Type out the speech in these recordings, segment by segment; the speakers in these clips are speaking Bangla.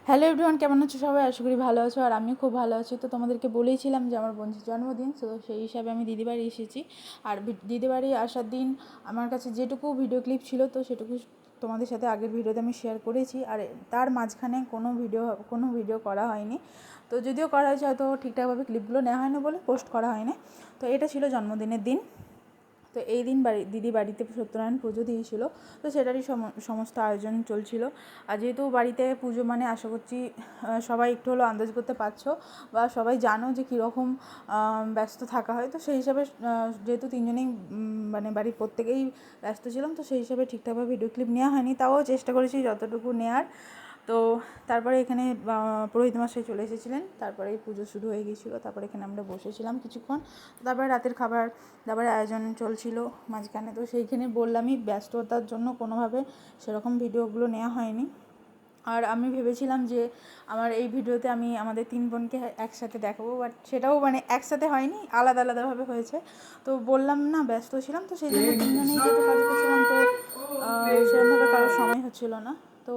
হ্যালো এভরিওয়ান, কেমন আছো সবাই? আশা করি ভালো আছো, আর আমি খুব ভালো আছি। তো তোমাদেরকে বলেইছিলাম যে আমার বোনের জন্মদিন, তো সেই হিসাবে আমি দিদিবাড়ি এসেছি। আর দিদিবাড়ি আসার দিন আমার কাছে যেটুকু ভিডিও ক্লিপ ছিল, তো সেটুকু তোমাদের সাথে আগের ভিডিওতে আমি শেয়ার করেছি। আর তার মাঝখানে কোনো ভিডিও করা হয়নি। তো যদিও করা হয়েছে, হয়তো ঠিকঠাকভাবে ক্লিপগুলো নেওয়া হয়নি বলে পোস্ট করা হয়নি। তো এটা ছিল জন্মদিনের দিন। তো এই দিন দিদি বাড়িতে সত্যনারায়ণ পুজো দিয়েছিল, তো সেটারই সমস্ত আয়োজন চলছিল। আর যেহেতু বাড়িতে পুজো মানে আশা করছি সবাই একটু হলেও আন্দাজ করতে পারছো, বা সবাই জানো যে কীরকম ব্যস্ত থাকা হয়। তো সেই হিসাবে যেহেতু তিনজনেই মানে বাড়ির প্রত্যেকেই ব্যস্ত ছিলাম, তো সেই হিসাবে ঠিকঠাকভাবে ভিডিও ক্লিপ নেওয়া হয়নি। তাও চেষ্টা করেছি যতটুকু নেওয়ার। তো তারপরে এখানে পুরোহিত মশাই চলে এসেছিলেন, তারপরে পুজো শুরু হয়ে গিয়েছিলো। তারপরে এখানে আমরা বসেছিলাম কিছুক্ষণ। তারপরে রাতের খাবার দাবারের আয়োজন চলছিল মাঝখানে। তো সেইখানে বললামই, ব্যস্ততার জন্য কোনোভাবে সেরকম ভিডিওগুলো নেওয়া হয়নি। আর আমি ভেবেছিলাম যে আমার এই ভিডিওতে আমি আমাদের তিন বোনকে একসাথে দেখাবো, বাট সেটাও মানে একসাথে হয়নি, আলাদা আলাদাভাবে হয়েছে। তো বললাম না, ব্যস্ত ছিলাম, তো সেই জন্য তিনজনেই যেহেতু কাজে করছিলাম, তো সেরকমভাবে কারোর সময় হচ্ছিল না। তো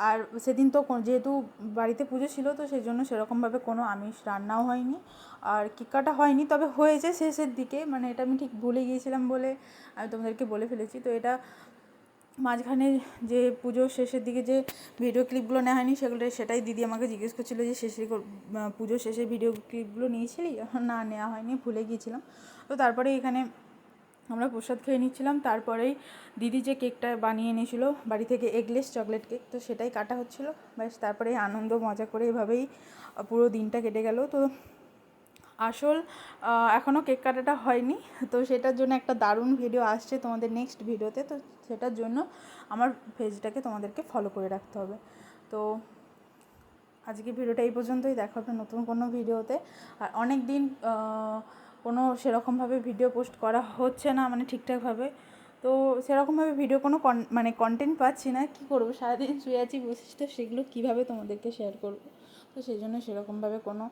আর সেদিন তো যেহেতু বাড়িতে পুজো ছিল, তো সেই জন্য সেরকমভাবে কোনো আমিষ রান্নাও হয়নি, আর কেক কাটা হয়নি। তবে হয়েছে শেষের দিকে, মানে এটা আমি ঠিক ভুলে গিয়েছিলাম বলে আমি তোমাদেরকে বলে ফেলেছি। তো এটা মাঝখানে যে পুজোর শেষের দিকে যে ভিডিও ক্লিপগুলো নেওয়া হয়নি, সেটাই দিদি আমাকে জিজ্ঞেস করছিলো যে পুজোর শেষে ভিডিও ক্লিপগুলো নিয়েছিলি? না, নেওয়া হয়নি, ভুলে গিয়েছিলাম। তো তারপরে এখানে আমরা প্রসাদ খেয়ে নিচ্ছিলাম। তারপরেই দিদি যে কেকটা বানিয়ে এনেছিল বাড়ি থেকে, এগলেস চকলেট কেক, তো সেটাই কাটা হচ্ছিলো। ব্যাস, তারপরে আনন্দ মজা করে এভাবেই পুরো দিনটা কেটে গেল। তো আসল এখনও কেক কাটাটা হয়নি, তো সেটার জন্য একটা দারুণ ভিডিও আসছে তোমাদের নেক্সট ভিডিওতে। তো সেটার জন্য আমার পেজটাকে তোমাদেরকে ফলো করে রাখতে হবে। তো আজকে ভিডিওটা এই পর্যন্তই, দেখা হবে নতুন কোনো ভিডিওতে। আর অনেক দিন কোনো সেরকমভাবে ভিডিও পোস্ট করা হচ্ছে না, মানে ঠিকঠাকভাবে। তো সেরকমভাবে ভিডিও কোনো মানে কন্টেন্ট পাচ্ছি না। কী করবো, সারাদিন শুয়ে আছি, বসেছি, তো সেগুলো কীভাবে তোমাদেরকে শেয়ার করবো? তো সেই জন্য সেরকমভাবে কোনো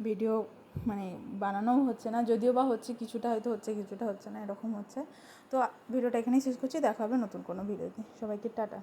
ভিডিও মানে বানানোও হচ্ছে না। যদিও বা হচ্ছে, কিছুটা হয়তো হচ্ছে, কিছুটা হচ্ছে না, এরকম হচ্ছে। তো ভিডিওটা এখানেই শেষ করছি, দেখা হবে নতুন কোনো ভিডিওতে। সবাইকে টাটা।